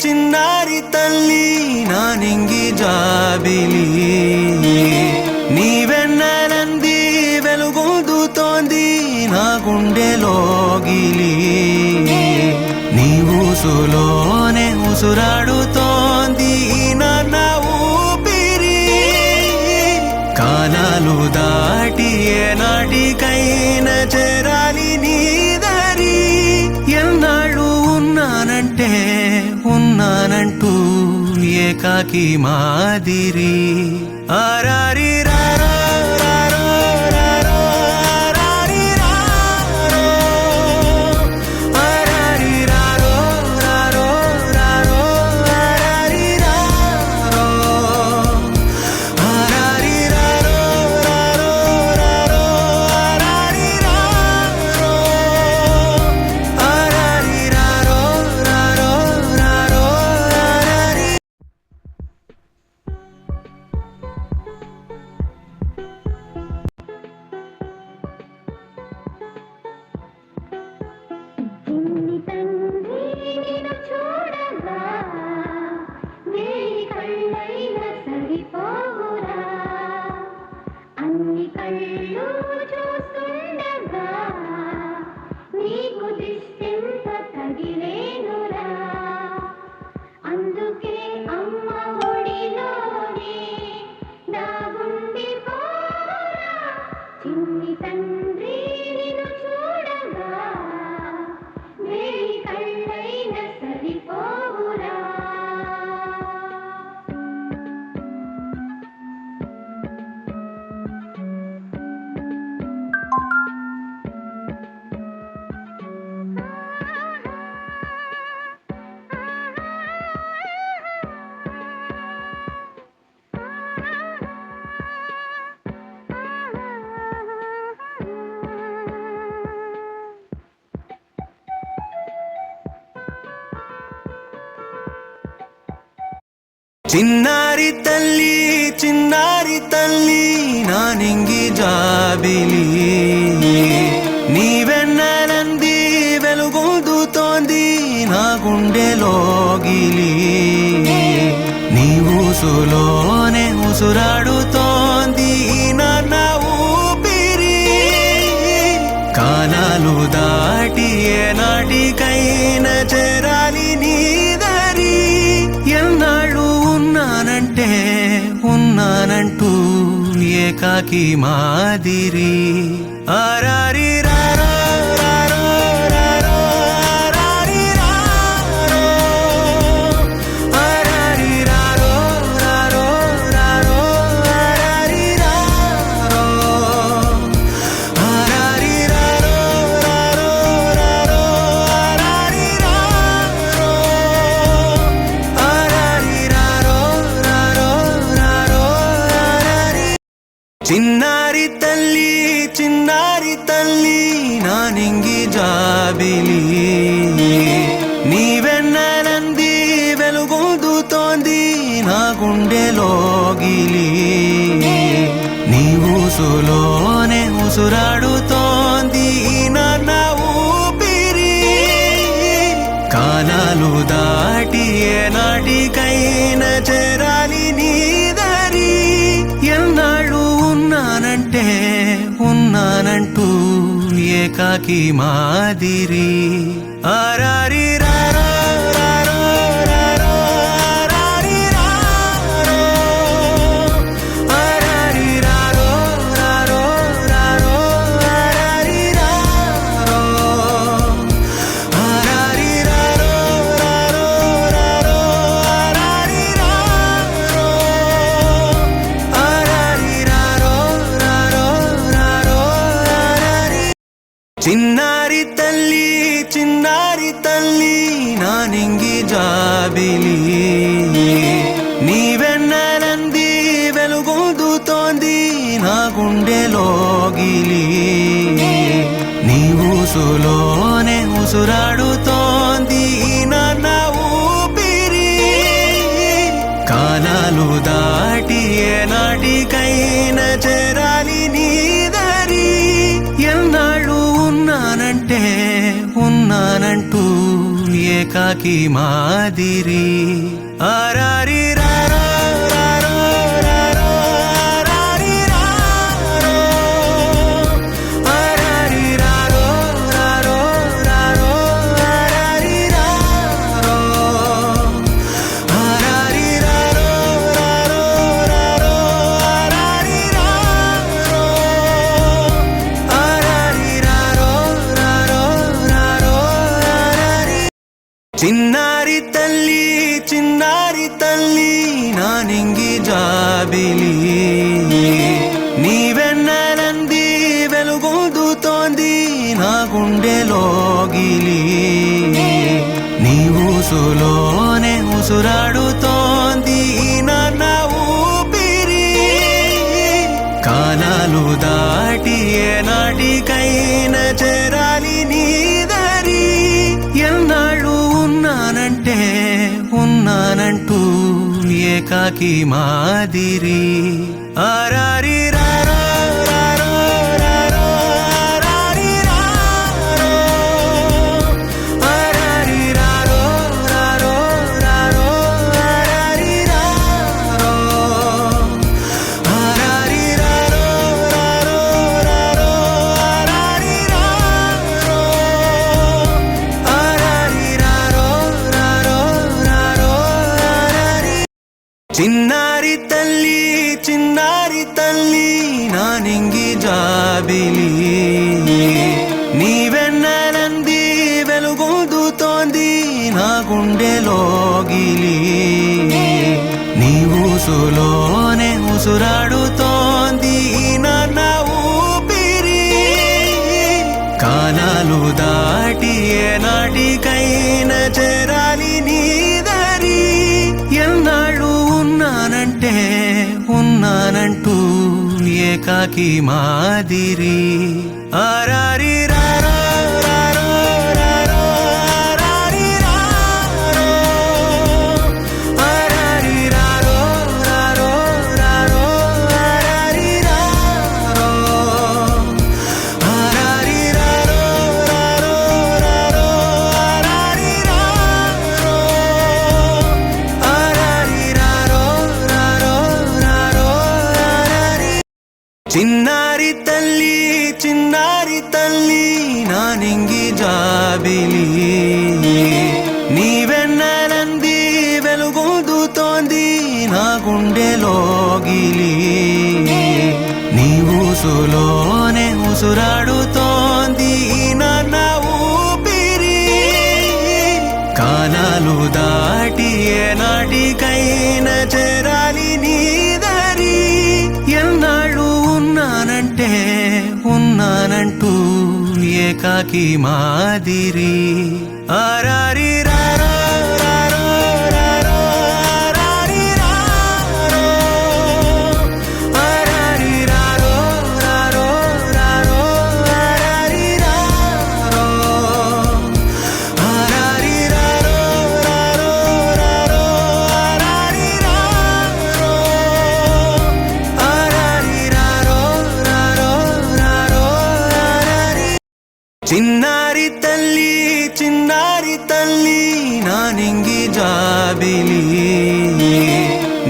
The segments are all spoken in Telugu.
చిన్నారి తల్లి నా నింగి జాబిలి నీ వెన్నెలంది వెలుగొందుతోంది నా గుండెలోగిలి నీ ఊసులోనే ఉసురాడుతోంది నా ఊపిరి కాలాలు దాటి ఏనాటికైనా చేరాలి నీ దారి ఎన్నాళ్ళు ఉన్నానంటూ ఏకాకి మాదిరి ఆరారి రారో రారో రారో ఆరారి రారో ఆరారి రారో రారో రారో ఆరారి రారో ఆరారి రారో రారో రారో ఆరారి రారో ఆరారి రారో రారో రారో ఆరారి చిన్ని తండ్రి నిన్ను చూడగా వేయి కళ్ళైన సరిపోవురా అన్ని కళ్ళు చూస్తుండగా నీకు దిష్టెంత తగిలేనురా అందుకే అమ్మ ఒడిలోనే దాగుండిపోరా చిన్ని తండ్రి నిన్ను చూడగా వేయి కళ్ళైన సరిపోవురా చిన్నారి తల్లి నా నింగి జాబిలి నీ వెన్నెలంది వెలుగొందుతోంది నా గుండెలోగిలి నీ ఊసులోనే ఉసురాడుతోంది నా ఊపిరి కాలాలు దాటి ఏనాటికైనా చేరాలి నీ దారి ఎన్నాళ్ళు ఉన్నానంటూ ఏకాకి మాదిరి ఆరారి రారో రారో రారో ఆరారి రారో ఆరారి రారో రారో రారో ఆరారి రారో ఆరారి రారో రారో రారో ఆరారి రారో ఆరారి రారో రారో రారో ఆరారి చిన్నారి తల్లి నా నింగి జాబిలి నీ వెన్నెలంది వెలుగొందుతోంది నా గుండెలోగిలి నీ ఊసులోనే ఉసురాడుతోంది నా ఊపిరి కాలాలు దాటి ఏనాటికైనా చేరాలి నీ దారి ఎన్నాళ్ళు ఉన్నానంటూ ఏకాకి మాదిరి ఆరారి రారో రారో రారో ఆరారి రారో ఆరారి రారో రారో రారో ఆరారి రారో ఆరారి రారో రారో రారో ఆరారి రారో ఆరారి రారో రారో రారో ఆరారి చిన్నారి తల్లి నా నింగి జాబిలి నీ వెన్నెలంది వెలుగొందుతోంది నా గుండెలోగిలి నీ ఊసులోనే ఉసురాడుతోంది నా ఊపిరి కాలాలు దాటి ఏనాటికైనా చేరాలి నీ దారి ఎన్నాళ్ళు ఉన్నానంటూ ఏకాకి మాదిరి ఆరారి రారో రారో రారో ఆరారి రారో ఆరారి రారో రారో రారో ఆరారి రారో ఆరారి రారో రారో రారో ఆరారి రారో ఆరారి రారో రారో రారో ఆరారి చిన్నారి తల్లి నా నింగి జాబిలి నీవెన్నెలంది వెలుగొందుతోంది నా గుండెలోగిలి నీ ఊసులోనే ఉసురాడుతోంది నాన్న ఊపిరి కాలాలు దాటి ఏనాటికైనా చేరాలి నీ దరి ఎన్నాళ్ళు ఉన్నానంటూ ఏకాకి మాదిరి ఆరారి రారో రారో రారో ఆరారి రారో ఆరారి రారో రారో రారో ఆరారి రారో ఆరారి రారో రారో రారో ఆరారి రారో ఆరారి రారో రారో రారో ఆరారి చిన్నారి తల్లి నా నింగి జాబిలి నీవెన్నెలంది వెలుగొందుతోంది నా గుండెలోగిలి నీ ఊసులోనే ఉసురాడుతోంది నాన్న ఊపిరి కాలాలు దాటి ఏనాటికైనా చేరాలి నీ దరి ఎన్నాళ్ళు ఉన్నానంటూ ఏకాకి మాదిరి ఆరారి రారో రారో రారో ఆరారి రారో ఆరారి రారో రారో రారో ఆరారి రారో ఆరారి రారో రారో రారో ఆరారి రారో ఆరారి రారో రారో రారో ఆరారి చిన్నారి తల్లి నా నింగి జాబిలి నీవెన్నెలంది వెలుగొందుతోంది నా గుండెలోగిలి నీ ఊసులోనే ఉసురాడుతోంది నాన్న ఊపిరి కాలాలు దాటి ఏనాటికైనా చేరాలి నీ దరి ఎన్నాళ్ళు ఉన్నానంటూ ఏకాకి మాదిరి ఆరారి రారో రారో రారో ఆరారి రారో ఆరారి రారో రారో రారో ఆరారి రారో ఆరారి రారో రారో రారో ఆరారి రారో ఆరారి రారో రారో రారో ఆరారి చిన్నారి తల్లి నా నింగి జాబిలి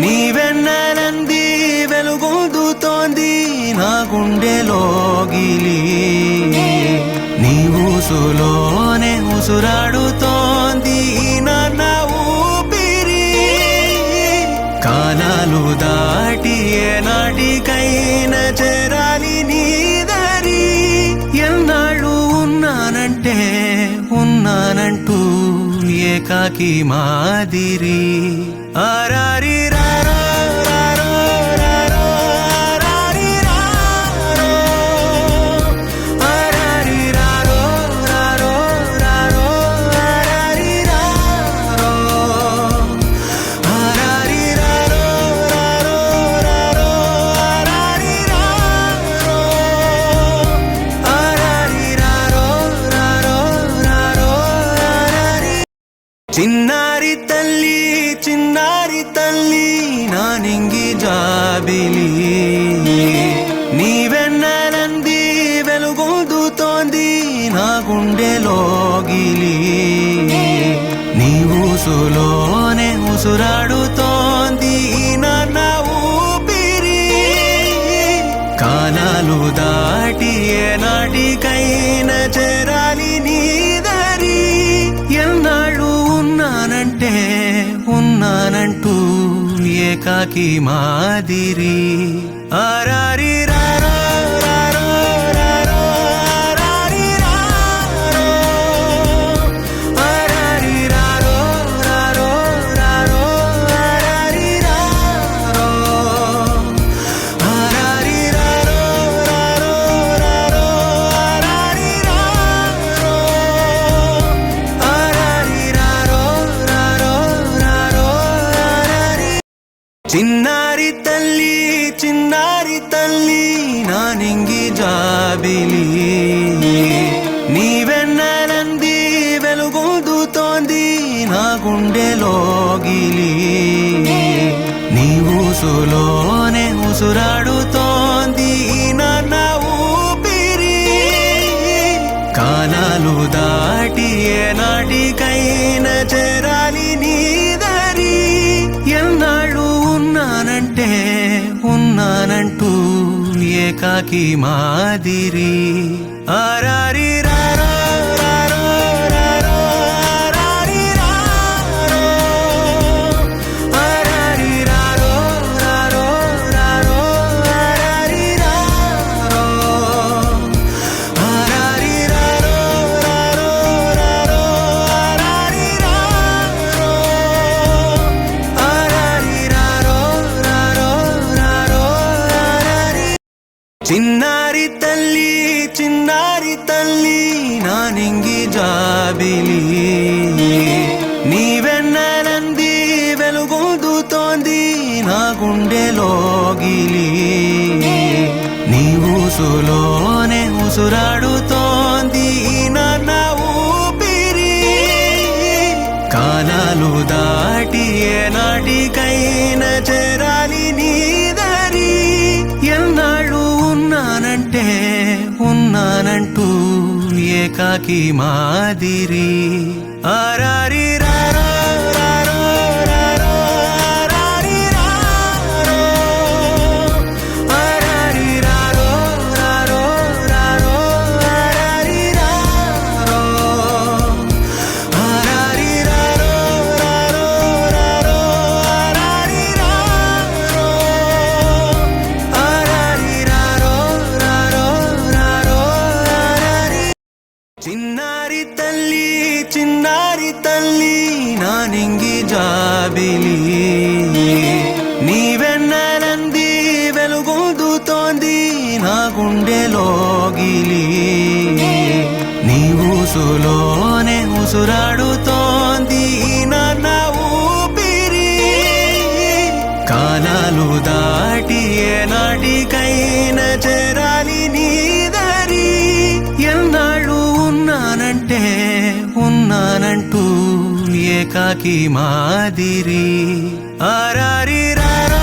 నీవెన్నెలంది వెలుగొందుతోంది నా గుండెలోగిలి నీ ఊసులోనే ఉసురాడుతోంది నాన్న ఊపిరి కాలాలు దాటి ఏనాటికైనా చేరాలి నీ దరి ఎన్నాళ్ళు ఉన్నానంటూ ఏకాకి మాదిరి ఆరారి రారో రారో రారో ఆరారి రారో ఆరారి రారో రారో రారో ఆరారి రారో ఆరారి రారో రారో రారో ఆరారి రారో ఆరారి రారో రారో రారో ఆరారి చిన్నారి తల్లి నా నింగి జాబిలి నీవెన్నెలంది వెలుగొందుతోంది నా గుండెలోగిలి ఊసులోనే ఉసురాడుతోంది నాన్న ఊపిరి కాలాలు దాటి ఏనాటికైనా చేరాలి నీ దారి ఎన్నాళ్ళు ఉన్నానంటూ ఏకాకి మాదిరి ఆరారి రారో రారో రారో ఆరారి రారో ఆరారి రారో రారో రారో ఆరారి రారో ఆరారి రారో రారో రారో ఆరారి రారో ఆరారి రారో రారో రారో ఆరారి చిన్నారి తల్లి నానింగి జాబిలి నీవెన్నెలంది వెలుగొందుతోంది నా గుండెలోగిలి నీ ఊసులోనే ఉసురాడుతోంది నాన్న ఊపిరి కాలాలు దాటి ఏనాటికైనా చేరాలి నీ దారి ఎన్నాళ్ళు ఉన్నానంటూ ఏకాకి మాదిరి ఆరారి రారో రారో రారో ఆరారి రారో ఆరారి రారో రారో రారో ఆరారి రారో ఆరారి రారో రారో రారో ఆరారి రారో ఆరారి రారో రారో రారో ఆరారి చిన్నారి తల్లి నానింగి జాబిలి నీవెన్నెలంది వెలుగొందుతోంది నా గుండెలోగిలి నీ ఊసులోనే ఉసురాడుతోంది నాన్న ఊపిరి కాలాలు దాటి ఏనాటికైనా చేరాలి నీ దారి ఎన్నాళ్ళు ఉన్నానంటూ ఏకాకి మాదిరి ఆరారి రారో రారో రారో ఆరారి రారో ఆరారి రారో రారో రారో ఆరారి రారో ఆరారి రారో రారో రారో ఆరారి రారో ఆరారి రారో రారో రారో ఆరారి చిన్నారి తల్లి నానింగి జాబిలి నీవెన్నెలంది వెలుగొందుతోంది నా గుండెలోగిలి నీ ఊసులోనే ఉసురాడుతోంది నాన్న ఊపిరి కాలాలు దాటి ఏనాటికైనా చేరాలి నీ దారి ఎన్నాళ్ళు ఉన్నానంటూ ఏకాకి మాదిరి ఆరారి రారో